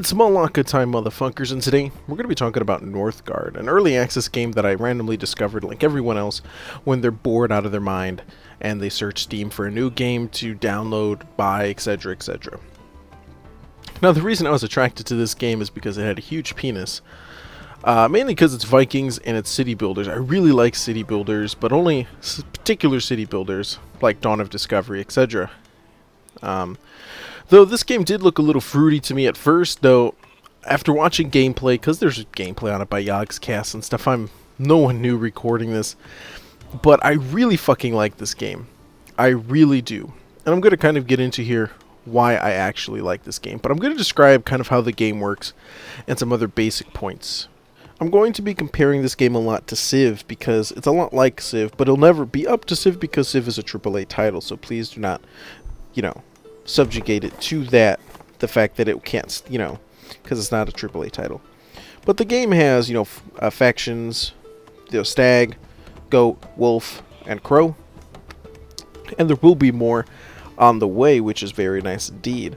It's Malaka time, motherfuckers, and today we're going to be talking about Northgard, an early access game that I randomly discovered, like everyone else, when they're bored out of their mind and they search Steam for a new game to download, buy, etc., etc. Now, the reason I was attracted to this game is because it had a huge penis. Mainly because it's Vikings and it's city builders. I really like city builders, but only particular city builders, like Dawn of Discovery, etc. Though this game did look a little fruity to me at first, though after watching gameplay, because there's gameplay on it by Yogscast and stuff, I'm no one new recording this, but I really fucking like this game. I really do. And I'm going to kind of get into here why I actually like this game, but I'm going to describe kind of how the game works and some other basic points. I'm going to be comparing this game a lot to Civ because it's a lot like Civ, but it'll never be up to Civ because Civ is a AAA title, so please do not, subjugate it to the fact that it can't, because it's not a AAA title. But the game has, factions, stag, goat, wolf, and crow. And there will be more on the way, which is very nice indeed.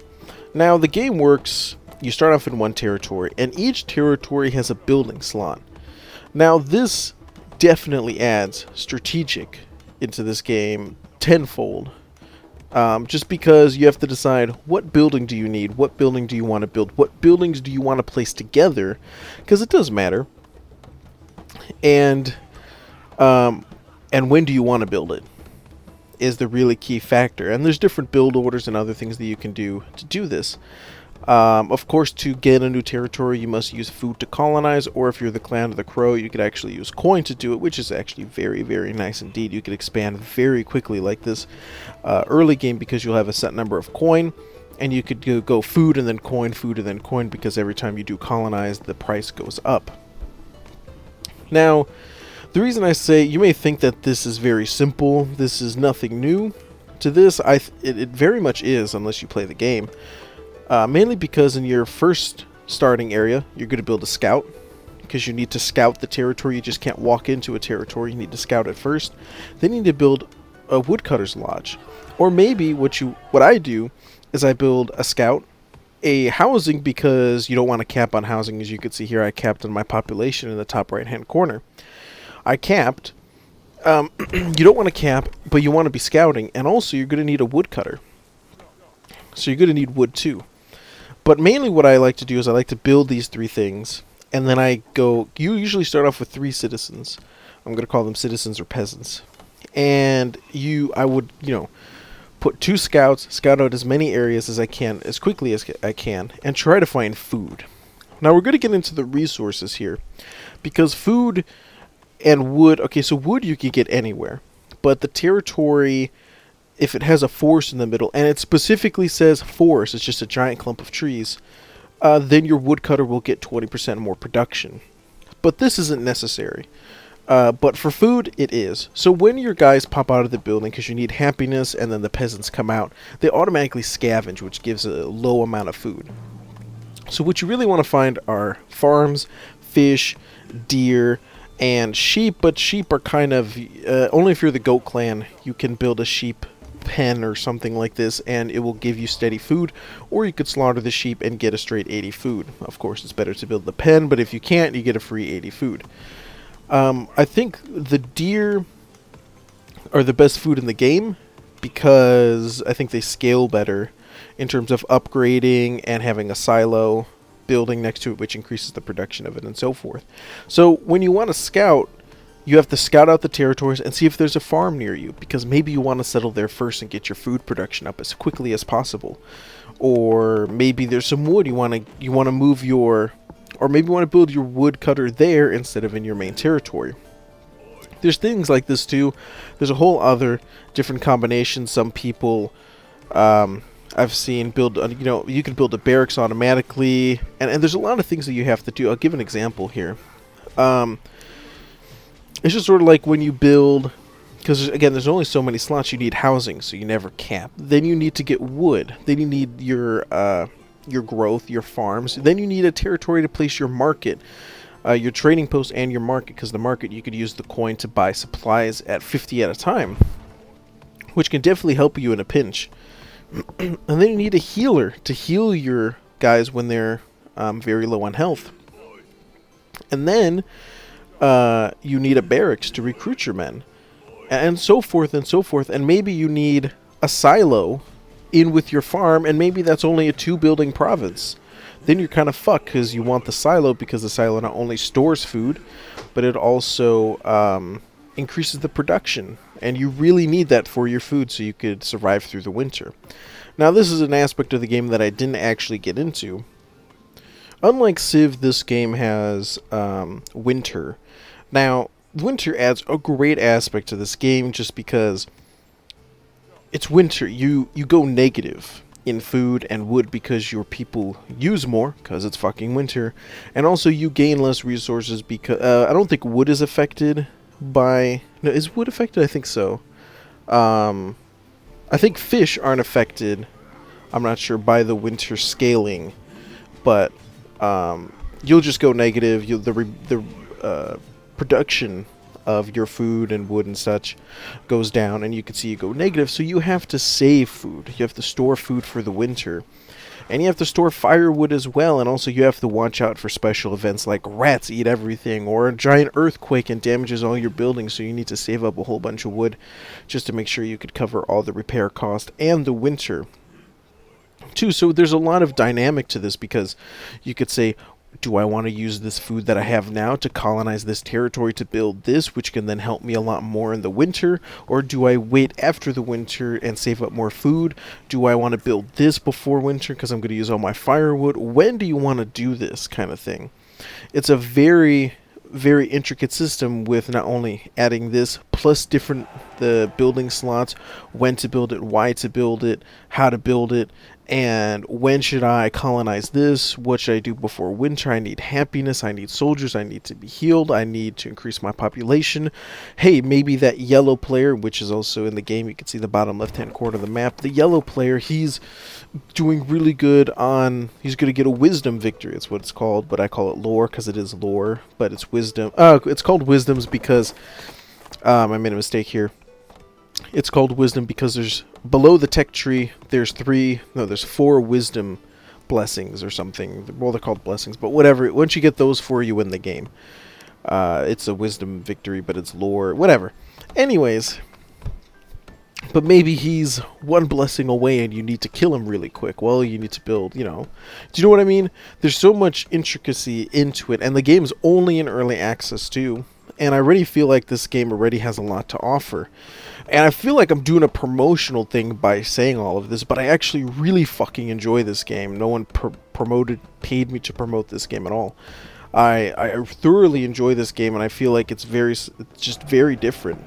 Now, the game works, you start off in one territory, and each territory has a building slot. Now, this definitely adds strategic into this game tenfold. Just because you have to decide what building do you need, what building do you want to build, what buildings do you want to place together, because it does matter, and when do you want to build it is the really key factor. And there's different build orders and other things that you can do to do this. Of course, to get a new territory, you must use food to colonize, or if you're the clan of the crow, you could actually use coin to do it, which is actually very, very nice indeed. You can expand very quickly like this early game because you'll have a set number of coin, and you could go food and then coin, because every time you do colonize, the price goes up. Now, the reason I say, you may think that this is very simple, this is nothing new. To this, it very much is, unless you play the game. Mainly because in your first starting area, you're going to build a scout, because you need to scout the territory. You just can't walk into a territory, you need to scout it first. Then you need to build a woodcutter's lodge. Or maybe what I do is I build a scout, a housing, because you don't want to cap on housing. As you can see here, I capped on my population in the top right hand corner. I capped. You don't want to cap, but you want to be scouting, and also you're going to need a woodcutter. So you're going to need wood too. But mainly what I like to do is I like to build these three things, and then you usually start off with 3 citizens. I'm going to call them citizens or peasants. And I would, put 2 scouts, scout out as many areas as I can, as quickly as I can, and try to find food. Now we're going to get into the resources here, because food and wood, so wood you can get anywhere, but the territory, if it has a forest in the middle, and it specifically says forest, it's just a giant clump of trees, then your woodcutter will get 20% more production. But this isn't necessary. But for food, it is. So when your guys pop out of the building, because you need happiness, and then the peasants come out, they automatically scavenge, which gives a low amount of food. So what you really want to find are farms, fish, deer, and sheep, but sheep are kind of, only if you're the goat clan, you can build a sheep pen or something like this, and it will give you steady food, or you could slaughter the sheep and get a straight 80 food. Of course, it's better to build the pen, but if you can't, you get a free 80 food. I think the deer are the best food in the game, because I think they scale better in terms of upgrading and having a silo building next to it, which increases the production of it and so forth. So when you want to scout, you have to scout out the territories and see if there's a farm near you, because maybe you want to settle there first and get your food production up as quickly as possible. Or maybe there's some wood you want to move or maybe you want to build your woodcutter there instead of in your main territory. There's things like this too. There's a whole other different combinations. Some people I've seen build, you can build a barracks automatically, and there's a lot of things that you have to do. I'll give an example here. It's just sort of like when you build, because again, there's only so many slots, you need housing, so you never cap. Then you need to get wood. Then you need your growth, your farms. Then you need a territory to place your market, your trading post, and your market, because the market, you could use the coin to buy supplies at 50 at a time, which can definitely help you in a pinch. And then you need a healer to heal your guys when they're very low on health. And then you need a barracks to recruit your men, and so forth and so forth. And maybe you need a silo in with your farm, and maybe that's only a 2-building province. Then you're kind of fucked because you want the silo, because the silo not only stores food, but it also increases the production. And you really need that for your food so you could survive through the winter. Now, this is an aspect of the game that I didn't actually get into. Unlike Civ, this game has winter. Now, winter adds a great aspect to this game just because it's winter. You go negative in food and wood because your people use more because it's fucking winter. And also you gain less resources because I don't think wood is affected by... No, is wood affected? I think so. I think fish aren't affected, I'm not sure, by the winter scaling, but you'll just go negative. The production of your food and wood and such goes down, and you can see you go negative, so you have to save food. You have to store food for the winter. And you have to store firewood as well, and also you have to watch out for special events like rats eat everything, or a giant earthquake and damages all your buildings, so you need to save up a whole bunch of wood just to make sure you could cover all the repair cost and the winter too. So there's a lot of dynamic to this, because you could say, do I want to use this food that I have now to colonize this territory to build this, which can then help me a lot more in the winter? Or do I wait after the winter and save up more food? Do I want to build this before winter because I'm going to use all my firewood? When do you want to do this kind of thing? It's a very, very intricate system with not only adding this, plus the building slots, when to build it, why to build it, how to build it, and when should I colonize this? What should I do before winter? I need happiness, I need soldiers, I need to be healed, I need to increase my population. Hey, maybe that yellow player, which is also in the game, you can see the bottom left hand corner of the map, the yellow player, he's doing really good on, he's going to get a wisdom victory, it's what it's called, but I call it lore because it is lore, but it's wisdom. It's called wisdoms because, I made a mistake here. It's called wisdom because there's, below the tech tree, there's 4 wisdom blessings or something. Well, they're called blessings, but whatever. Once you get those 4, you win the game. It's a wisdom victory, but it's lore, whatever. Anyways, but maybe he's 1 blessing away and you need to kill him really quick. Well, you need to build, you know. Do you know what I mean? There's so much intricacy into it, and the game's only in early access too. And I already feel like this game already has a lot to offer. And I feel like I'm doing a promotional thing by saying all of this, but I actually really fucking enjoy this game. No one paid me to promote this game at all. I thoroughly enjoy this game, and I feel like it's just very different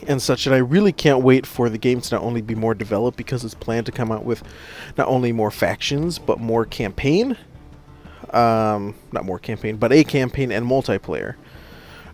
and such, and I really can't wait for the game to not only be more developed, because it's planned to come out with not only more factions, but more campaign. Not more campaign, but a campaign and multiplayer.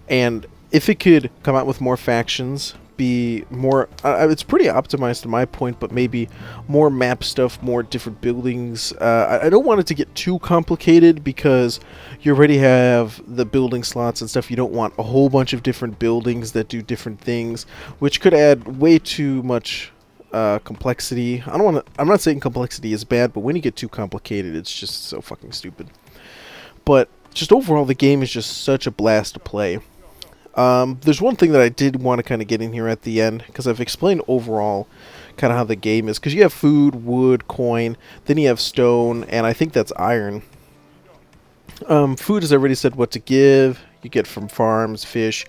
And if it could come out with more factions, be more... it's pretty optimized to my point, but maybe more map stuff, more different buildings. I don't want it to get too complicated, because you already have the building slots and stuff. You don't want a whole bunch of different buildings that do different things, which could add way too much complexity. I'm not saying complexity is bad, but when you get too complicated, it's just so fucking stupid. But just overall, the game is just such a blast to play. There's one thing that I did want to kind of get in here at the end, because I've explained overall kind of how the game is. Because you have food, wood, coin, then you have stone, and I think that's iron. Food, as I already said, what to give. You get from farms, fish,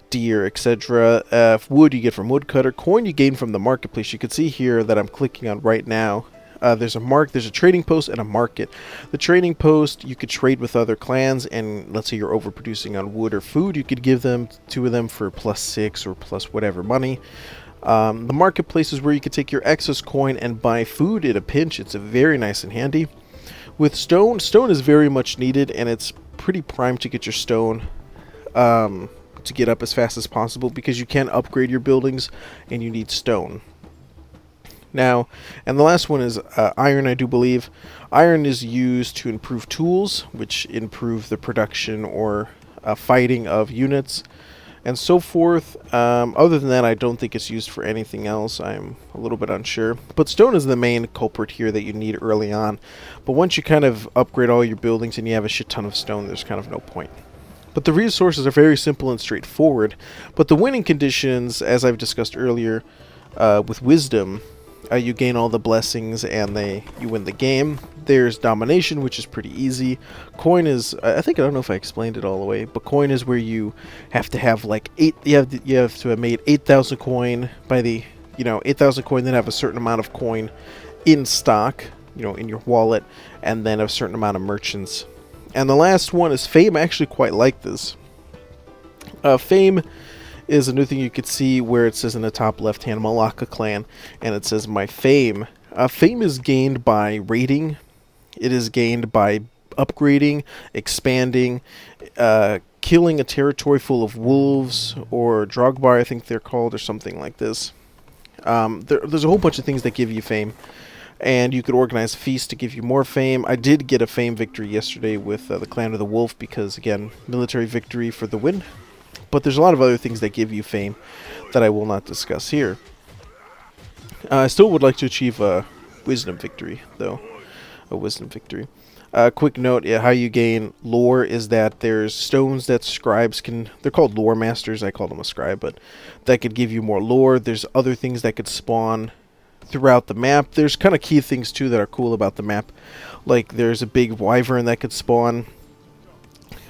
deer, etc. Wood you get from woodcutter. Coin you gain from the marketplace. You can see here that I'm clicking on right now. There's a trading post and a market. The trading post, you could trade with other clans, and let's say you're overproducing on wood or food, you could give them 2 of them for +6 or plus whatever money. The marketplace is where you could take your excess coin and buy food in a pinch. It's a very nice and handy. With stone is very much needed, and it's pretty prime to get your stone to get up as fast as possible, because you can upgrade your buildings and you need stone. Now, and the last one is iron, I do believe. Iron is used to improve tools, which improve the production or fighting of units. and so forth. Other than that, I don't think it's used for anything else. I'm a little bit unsure. But stone is the main culprit here that you need early on. But once you kind of upgrade all your buildings and you have a shit ton of stone, there's kind of no point. But the resources are very simple and straightforward. But the winning conditions, as I've discussed earlier, with wisdom, you gain all the blessings and you win the game. There's domination, which is pretty easy. Coin is, I don't know if I explained it all the way, but coin is where you have to have like you have to have made 8,000 coin by the 8,000 coin, then have a certain amount of coin in stock, in your wallet, and then a certain amount of merchants. And the last one is fame. I actually quite like this. Fame is a new thing you could see where it says in the top left hand Malaka clan, and it says my fame. Fame is gained by raiding. It is gained by upgrading, expanding, killing a territory full of wolves, or Drogbar I think they're called, or something like this. There's a whole bunch of things that give you fame, and you could organize feasts to give you more fame. I did get a fame victory yesterday with the Clan of the Wolf because, again, military victory for the win. But there's a lot of other things that give you fame that I will not discuss here. I still would like to achieve a wisdom victory, though. A wisdom victory. Quick note, how you gain lore is that there's stones that scribes can... They're called lore masters. I call them a scribe, but that could give you more lore. There's other things that could spawn throughout the map. There's kind of key things, too, that are cool about the map. Like, there's a big wyvern that could spawn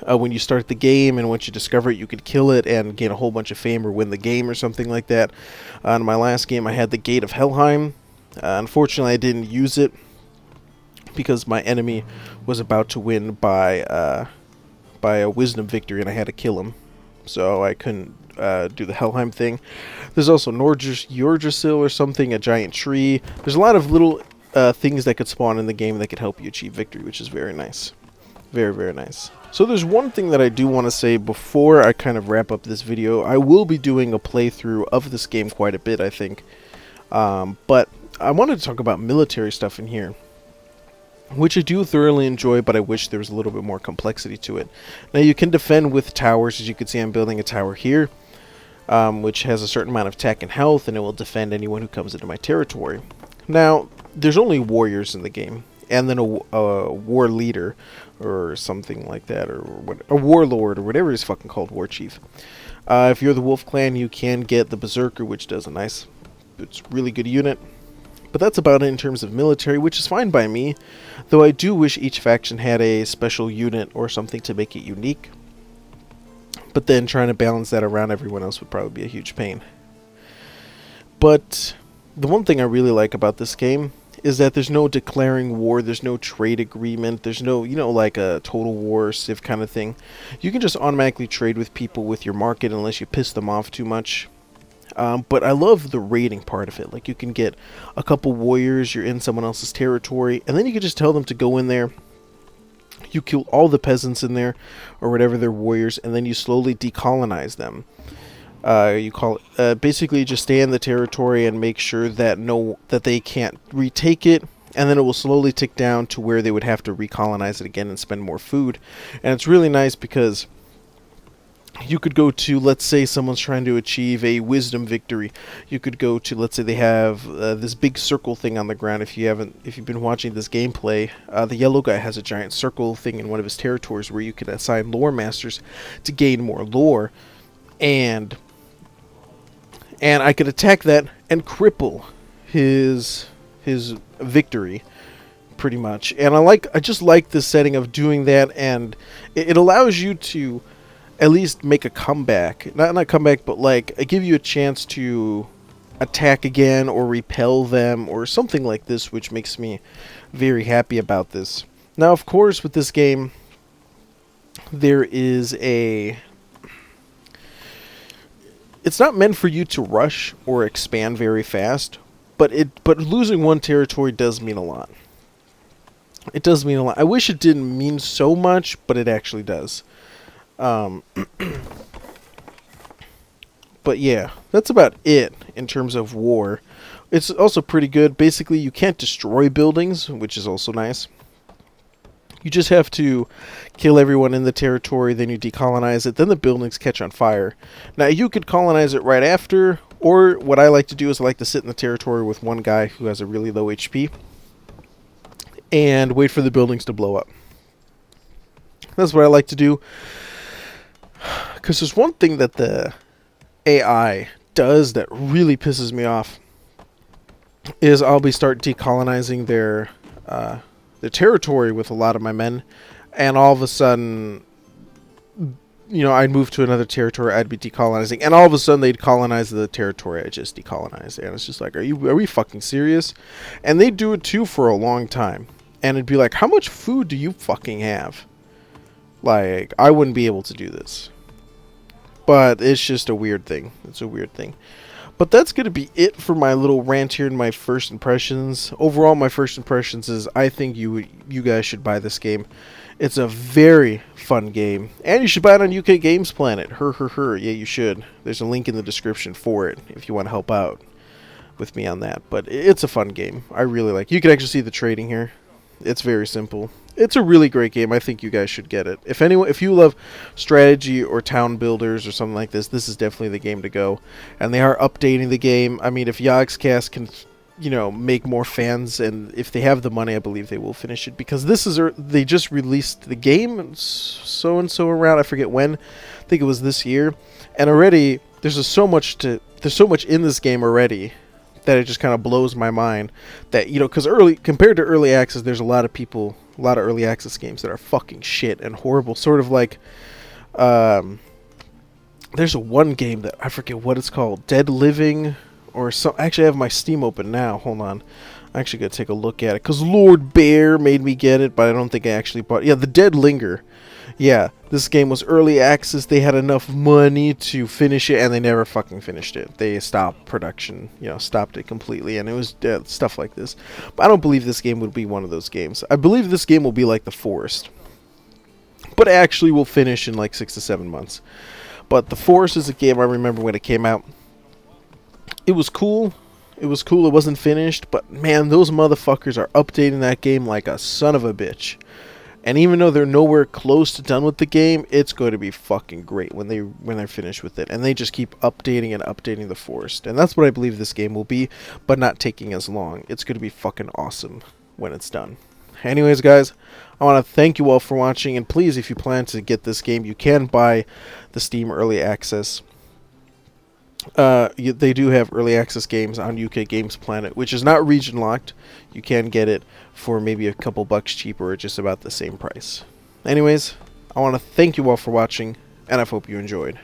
when you start the game, and once you discover it, you could kill it and gain a whole bunch of fame or win the game or something like that. In my last game, I had the Gate of Helheim. Unfortunately, I didn't use it because my enemy was about to win by a wisdom victory, and I had to kill him. So I couldn't do the Helheim thing. There's also Yggdrasil or something, a giant tree. There's a lot of little things that could spawn in the game that could help you achieve victory, which is very nice. Very, very nice. So there's one thing that I do want to say before I kind of wrap up this video. I will be doing a playthrough of this game quite a bit, I think. But I wanted to talk about military stuff in here, which I do thoroughly enjoy, but I wish there was a little bit more complexity to it. Now, you can defend with towers. As you can see, I'm building a tower here, which has a certain amount of attack and health, and it will defend anyone who comes into my territory. Now, there's only warriors in the game, and then a war leader, or something like that, or a warlord, or whatever it's fucking called, war chief. If you're the Wolf Clan, you can get the Berserker, which does it's a really good unit. But that's about it in terms of military, which is fine by me, though I do wish each faction had a special unit or something to make it unique. But then trying to balance that around everyone else would probably be a huge pain. But the one thing I really like about this game is that there's no declaring war, there's no trade agreement, there's no, like a Total War Civ kind of thing. You can just automatically trade with people with your market unless you piss them off too much. But I love the raiding part of it. Like, you can get a couple warriors, you're in someone else's territory, and then you can just tell them to go in there. You kill all the peasants in there, or whatever, they're warriors, and then you slowly decolonize them. Basically just stay in the territory and make sure that they can't retake it, and then it will slowly tick down to where they would have to recolonize it again and spend more food. And it's really nice because you could go to, let's say someone's trying to achieve a wisdom victory. You could go to, let's say they have this big circle thing on the ground. If you've been watching this gameplay, the yellow guy has a giant circle thing in one of his territories where you can assign lore masters to gain more lore, and I could attack that and cripple his victory, pretty much. And I just like the setting of doing that, and it allows you to at least make a comeback. Not comeback, but like give you a chance to attack again or repel them or something like this, which makes me very happy about this. Now, of course, with this game, there is it's not meant for you to rush or expand very fast, but losing one territory does mean a lot. It does mean a lot. I wish it didn't mean so much, but it actually does. But yeah, that's about it in terms of war. It's also pretty good. Basically, you can't destroy buildings, which is also nice. You just have to kill everyone in the territory, then you decolonize it, then the buildings catch on fire. Now, you could colonize it right after, or what I like to do is I like to sit in the territory with one guy who has a really low HP and wait for the buildings to blow up. That's what I like to do. Because there's one thing that the AI does that really pisses me off is I'll be start decolonizing their territory with a lot of my men, and all of a sudden, you know, I'd move to another territory, I'd be decolonizing, and all of a sudden they'd colonize the territory I just decolonized, and it's just like, are we fucking serious? And they do it too for a long time, and it'd be like, how much food do you fucking have? Like, I wouldn't be able to do this. But it's just a weird thing. It's a weird thing. But that's going to be it for my little rant here and my first impressions. Overall, my first impressions is I think you guys should buy this game. It's a very fun game. And you should buy it on UK Games Planet. Yeah, you should. There's a link in the description for it if you want to help out with me on that. But it's a fun game. I really like it. You can actually see the trading here. It's very simple. It's a really great game. I think you guys should get it. If you love strategy or town builders or something like this is definitely the game to go. And they are updating the game. I mean, if Yogscast can, you know, make more fans, and if they have the money, I believe they will finish it, because they just released the game so and so around. I forget when. I think it was this year. And already there's so much in this game already that it just kind of blows my mind that, you know, because compared to early access, there's a lot of early access games that are fucking shit and horrible. Sort of like, there's one game that I forget what it's called, Dead Living, or some. Actually, I have my Steam open now. Hold on, I actually gotta take a look at it because Lord Bear made me get it, but I don't think I actually bought it. Yeah, The Dead Linger. Yeah, this game was early access. They had enough money to finish it, and they never fucking finished it. They stopped production, you know, stopped it completely, and it was stuff like this. But I don't believe this game would be one of those games. I believe this game will be like The Forest, but actually will finish in like 6 to 7 months. But The Forest is a game I remember when it came out. It was cool. It was cool. It wasn't finished, but man, those motherfuckers are updating that game like a son of a bitch. And even though they're nowhere close to done with the game, it's going to be fucking great when they're finished with it. And they just keep updating and updating The Forest. And that's what I believe this game will be, but not taking as long. It's going to be fucking awesome when it's done. Anyways, guys, I want to thank you all for watching. And please, if you plan to get this game, you can buy the Steam Early Access. They do have early access games on UK Games Planet, which is not region locked. You can get it for maybe a couple bucks cheaper or just about the same price. Anyways, I want to thank you all for watching, and I hope you enjoyed.